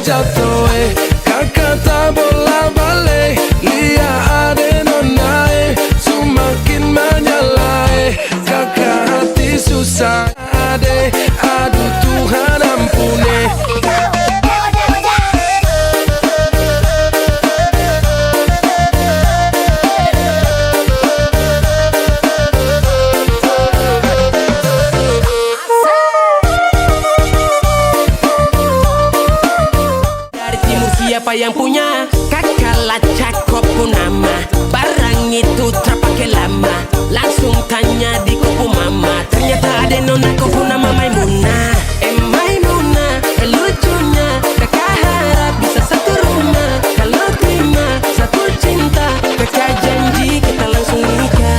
jatuh kakak tak bola balik, lihat ade nonai semakin menyalai, kakak hati susah ade, aduh Tuhan ampuni. Siapa yang punya kakak lacak kopu nama, barang itu terpakai lama, langsung tanya di kopu mama, ternyata ada nona kopu nama Maimunah. Maimunah, lucunya kakak harap bisa satu rumah, kalau terima satu cinta, kakak janji kita langsung nikah.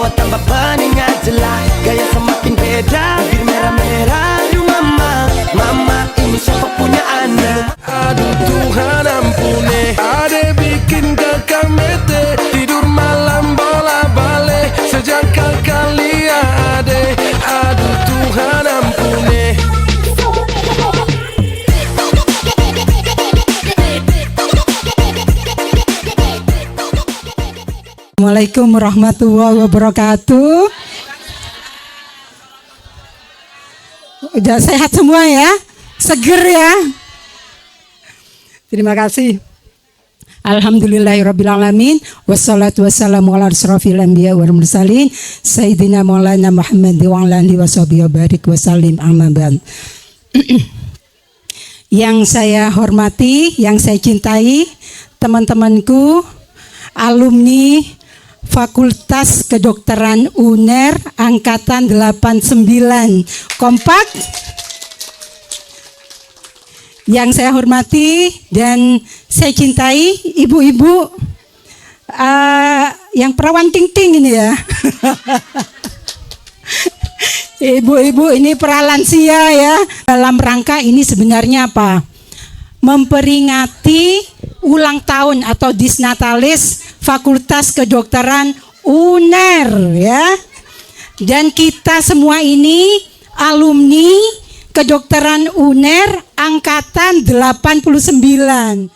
Tambah peningat jelas, gaya semakin beda, bibir merah-merah. Aduh mama, mama ini siapa punya anak? Aduh Tuhan ampuni, ade bikin kakak mete, tidur malam bola balik, sejak kakak lihat ade, aduh Tuhan ampuni. Assalamualaikum warahmatullahi wabarakatuh. Udah sehat semua ya? Seger ya? Terima kasih. Alhamdulillahirrabbilalamin. Wassalatu wassalamu ala asrofil anbiya wal mursalin Sayyidina Maulana Muhammad wa ala alihi washabihi wa barik wasallim amma ba'd. Yang saya hormati, yang saya cintai, teman-temanku, alumni Fakultas Kedokteran UNER Angkatan 89 kompak. Yang saya hormati dan saya cintai ibu-ibu yang perawan ting-ting ini ya. Ibu-ibu ini pralansia ya. Dalam rangka ini sebenarnya apa? Memperingati ulang tahun atau disnatalis Fakultas Kedokteran UNER ya. Dan kita semua ini alumni Kedokteran UNER angkatan 89.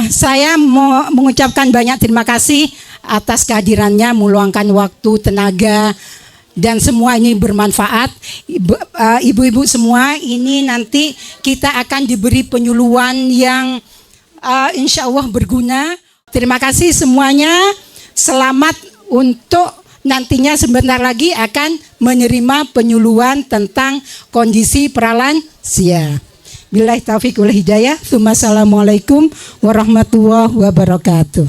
Saya mau mengucapkan banyak terima kasih atas kehadirannya, meluangkan waktu, tenaga, dan semua ini bermanfaat. Ibu-ibu semua ini nanti kita akan diberi penyuluhan yang insya Allah berguna. Terima kasih semuanya. Selamat untuk nantinya sebentar lagi akan menerima penyuluhan tentang kondisi pralansia. Billahi taufiq wal hidayah. Assalamualaikum warahmatullahi wabarakatuh.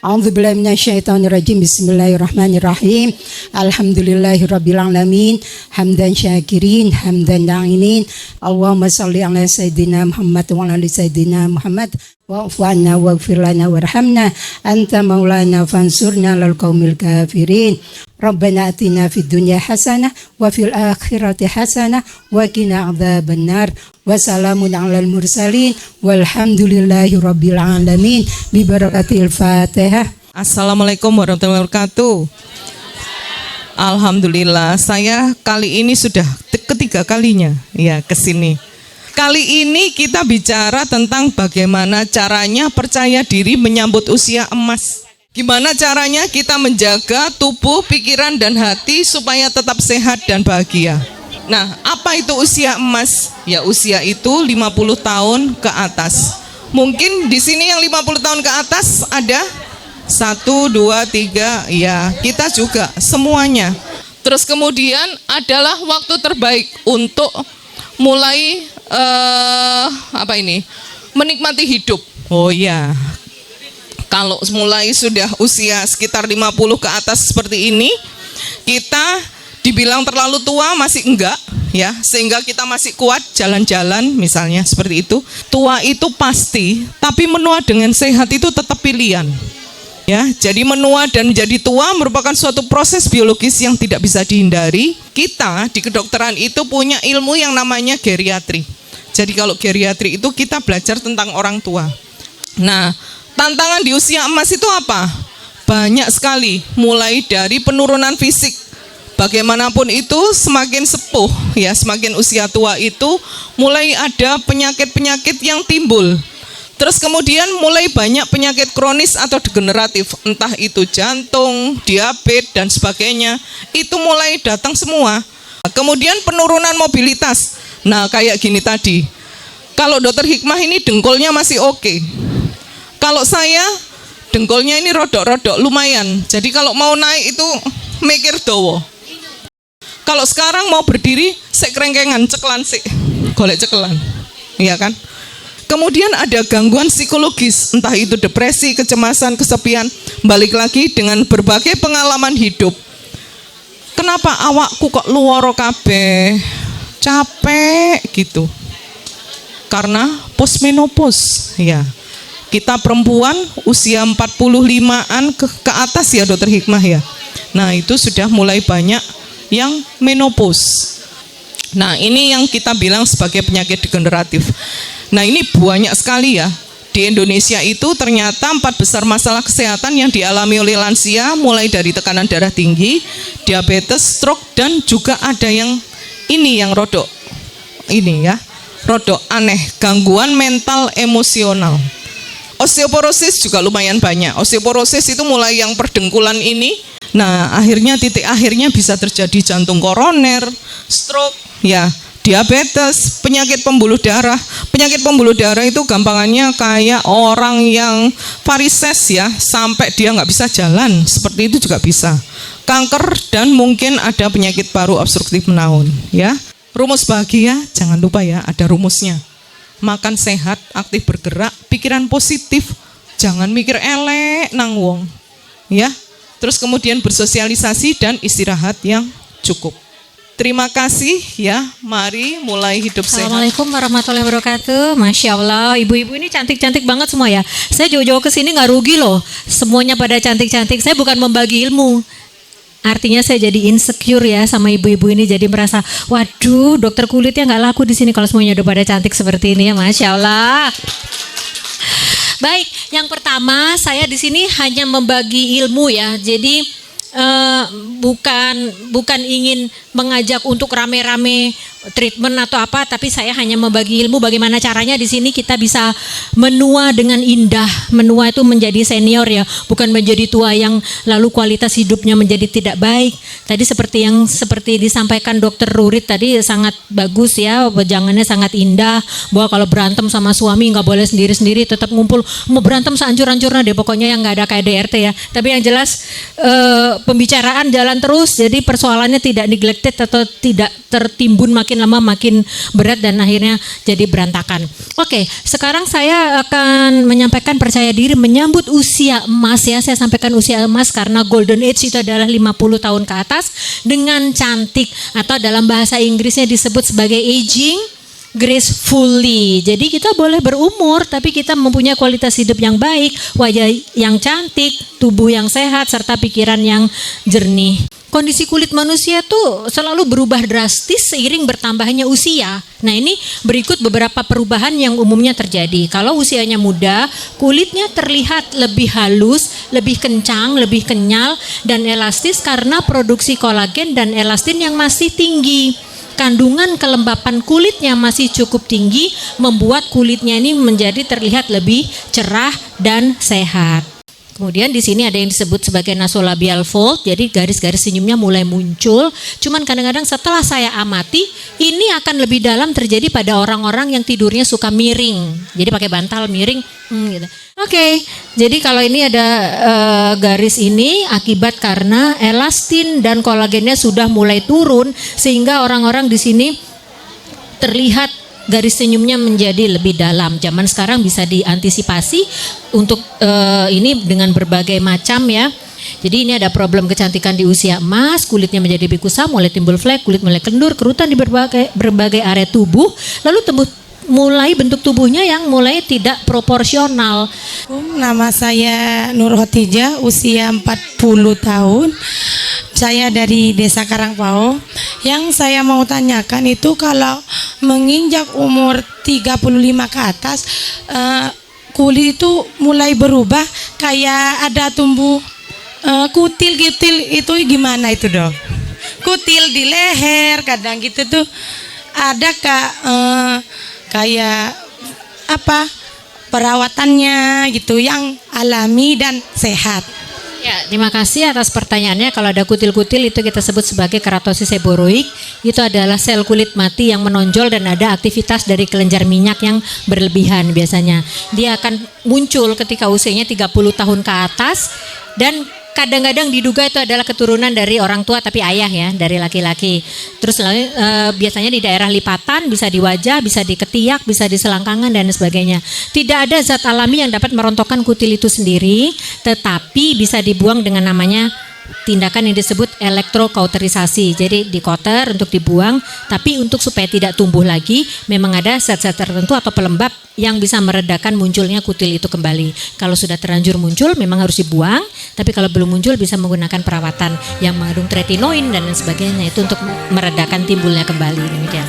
A'udzubillahi minasyaitonirrajim. Bismillahirrahmanirrahim. Alhamdulillahirabbil alamin. Hamdan syakirin, hamdan na'inin. Allahumma shalli ala sayyidina Muhammad wa ala ali sayyidina Muhammad. Wa'fu anna waghfir lana warhamna anta maulana fansurna lal qaumil kafirin. Rabbana atina fid dunya hasanah wa fil akhirati hasanah wa qina adzabannar. Wassalamun alal mursalin walhamdulillahi rabbil alamin bi barakatil Fatihah. Assalamualaikum warahmatullahi wabarakatuh. Alhamdulillah, saya kali ini sudah ketiga kalinya ya ke sini. Kali ini kita bicara tentang bagaimana caranya percaya diri menyambut usia emas. Gimana caranya kita menjaga tubuh, pikiran, dan hati supaya tetap sehat dan bahagia. Nah, apa itu usia emas? Ya, usia itu 50 tahun ke atas. Mungkin di sini yang 50 tahun ke atas ada 1, 2, 3, ya kita juga semuanya. Terus kemudian adalah waktu terbaik untuk mulai menikmati hidup. Oh ya, kalau mulai sudah usia sekitar 50 ke atas seperti ini, kita Dibilang terlalu tua masih enggak, ya, sehingga kita masih kuat jalan-jalan misalnya seperti itu. Tua itu pasti, tapi menua dengan sehat itu tetap pilihan. Ya, jadi menua dan menjadi tua merupakan suatu proses biologis yang tidak bisa dihindari. Kita di kedokteran itu punya ilmu yang namanya geriatri. Jadi kalau geriatri itu kita belajar tentang orang tua. Nah, tantangan di usia emas itu apa? Banyak sekali, mulai dari penurunan fisik. Bagaimanapun itu semakin sepuh, ya, semakin usia tua itu mulai ada penyakit-penyakit yang timbul. Terus kemudian mulai banyak penyakit kronis atau degeneratif, entah itu jantung, diabetes, dan sebagainya. Itu mulai datang semua. Kemudian penurunan mobilitas. Nah, kayak gini tadi. Kalau dokter Hikmah ini dengkulnya masih oke. Kalau saya, dengkulnya ini rodok-rodok, lumayan. Jadi kalau mau naik itu mikir dowo. Kalau sekarang mau berdiri, sek kerengkengan, ceklan sik. Golek ceklan. Iya kan? Kemudian ada gangguan psikologis, entah itu depresi, kecemasan, kesepian, balik lagi dengan berbagai pengalaman hidup. Kenapa awakku kok luworo kabeh, capek gitu? Karena postmenopause, ya. Kita perempuan usia 45-an ke atas ya dokter Hikmah ya. Nah, itu sudah mulai banyak yang menopause. Nah, ini yang kita bilang sebagai penyakit degeneratif. Nah, ini banyak sekali ya. Di Indonesia itu ternyata 4 besar masalah kesehatan yang dialami oleh lansia, mulai dari tekanan darah tinggi, diabetes, stroke, dan juga ada yang ini yang rodok aneh, gangguan mental emosional. Osteoporosis juga lumayan banyak. Osteoporosis itu mulai yang perdengkulan ini. Nah, akhirnya titik akhirnya bisa terjadi jantung koroner, stroke, ya, diabetes, penyakit pembuluh darah. Penyakit pembuluh darah itu gampangannya kayak orang yang varises ya, sampai dia nggak bisa jalan, seperti itu juga bisa. Kanker dan mungkin ada penyakit paru obstruktif menaun ya. Rumus bahagia, jangan lupa ya, ada rumusnya. Makan sehat, aktif bergerak, pikiran positif, jangan mikir elek nang wong ya. Terus kemudian bersosialisasi dan istirahat yang cukup. Terima kasih ya, mari mulai hidup sehat. Assalamualaikum warahmatullahi wabarakatuh. Masya Allah, ibu-ibu ini cantik-cantik banget semua ya. Saya jauh-jauh ke sini nggak rugi loh, semuanya pada cantik-cantik. Saya bukan membagi ilmu, artinya saya jadi insecure ya sama ibu-ibu ini, jadi merasa, waduh, dokter kulitnya nggak laku di sini kalau semuanya udah pada cantik seperti ini ya, Masya Allah. Baik, yang pertama saya di sini hanya membagi ilmu ya, jadi bukan ingin mengajak untuk rame-rame treatment atau apa, tapi saya hanya membagi ilmu bagaimana caranya di sini kita bisa menua dengan indah. Menua itu menjadi senior ya, bukan menjadi tua yang lalu kualitas hidupnya menjadi tidak baik. Tadi seperti disampaikan Dokter Rurit tadi sangat bagus ya, wejangannya sangat indah, bahwa kalau berantem sama suami nggak boleh sendiri-sendiri, tetap ngumpul, mau berantem seancur-ancurnya deh pokoknya, yang nggak ada KDRT ya. Tapi yang jelas pembicaraan jalan terus, jadi persoalannya tidak neglected atau tidak tertimbun makin lama makin berat dan akhirnya jadi berantakan. Oke, sekarang saya akan menyampaikan percaya diri menyambut usia emas ya. Saya sampaikan usia emas karena golden age itu adalah 50 tahun ke atas dengan cantik, atau dalam bahasa Inggrisnya disebut sebagai aging gracefully. Jadi kita boleh berumur tapi kita mempunyai kualitas hidup yang baik, wajah yang cantik, tubuh yang sehat, serta pikiran yang jernih. Kondisi kulit manusia tuh selalu berubah drastis seiring bertambahnya usia. Nah, ini berikut beberapa perubahan yang umumnya terjadi. Kalau usianya muda, kulitnya terlihat lebih halus, lebih kencang, lebih kenyal, dan elastis karena produksi kolagen dan elastin yang masih tinggi. Kandungan kelembapan kulitnya masih cukup tinggi, membuat kulitnya ini menjadi terlihat lebih cerah dan sehat. Kemudian di sini ada yang disebut sebagai nasolabial fold, jadi garis-garis senyumnya mulai muncul. Cuman kadang-kadang setelah saya amati, ini akan lebih dalam terjadi pada orang-orang yang tidurnya suka miring. Jadi pakai bantal miring, gitu. Oke, jadi kalau ini ada garis ini akibat karena elastin dan kolagennya sudah mulai turun, sehingga orang-orang di sini terlihat garis senyumnya menjadi lebih dalam. Zaman sekarang bisa diantisipasi untuk ini dengan berbagai macam ya. Jadi ini ada problem kecantikan di usia emas, kulitnya menjadi lebih kusam, mulai timbul flek, kulit mulai kendur, kerutan di berbagai area tubuh, lalu mulai bentuk tubuhnya yang mulai tidak proporsional. Nama saya Nur Khotijah, usia 40 tahun. Saya dari Desa Karangpao. Yang saya mau tanyakan itu kalau menginjak umur 35 ke atas, kulit itu mulai berubah kayak ada tumbuh kutil-kutil, itu gimana itu dok? Kutil di leher kadang gitu tuh ada kak, kayak apa perawatannya gitu yang alami dan sehat. Ya, terima kasih atas pertanyaannya. Kalau ada kutil-kutil itu kita sebut sebagai keratosis seboroik. Itu adalah sel kulit mati yang menonjol dan ada aktivitas dari kelenjar minyak yang berlebihan biasanya. Dia akan muncul ketika usianya 30 tahun ke atas dan kadang-kadang diduga itu adalah keturunan dari orang tua tapi ayah ya, dari laki-laki. Terus biasanya di daerah lipatan, bisa di wajah, bisa di ketiak, bisa di selangkangan dan sebagainya. Tidak ada zat alami yang dapat merontokkan kutil itu sendiri, tetapi bisa dibuang dengan namanya tindakan yang disebut elektrokauterisasi. Jadi dikoter untuk dibuang, tapi untuk supaya tidak tumbuh lagi memang ada zat-zat tertentu atau pelembab yang bisa meredakan munculnya kutil itu kembali. Kalau sudah terlanjur muncul memang harus dibuang, tapi kalau belum muncul bisa menggunakan perawatan yang mengandung tretinoin dan lain sebagainya itu untuk meredakan timbulnya kembali. Demikian.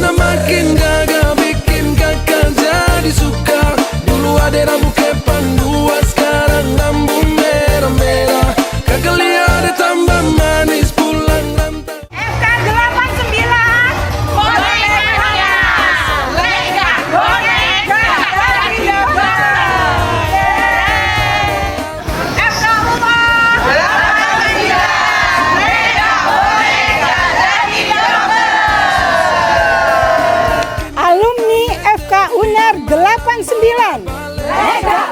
Makin gagal bikin kakak jadi suka. Dulu ada rambut kepan dua, sekarang rambut merah-merah. Kakak lihat tambah manis pulang rantau. FK 89 bonekanya Lega boneka dari Jogja. FK Rumah 89 Lega boneka dari Jogja. Alumni FK UNER 89. Lega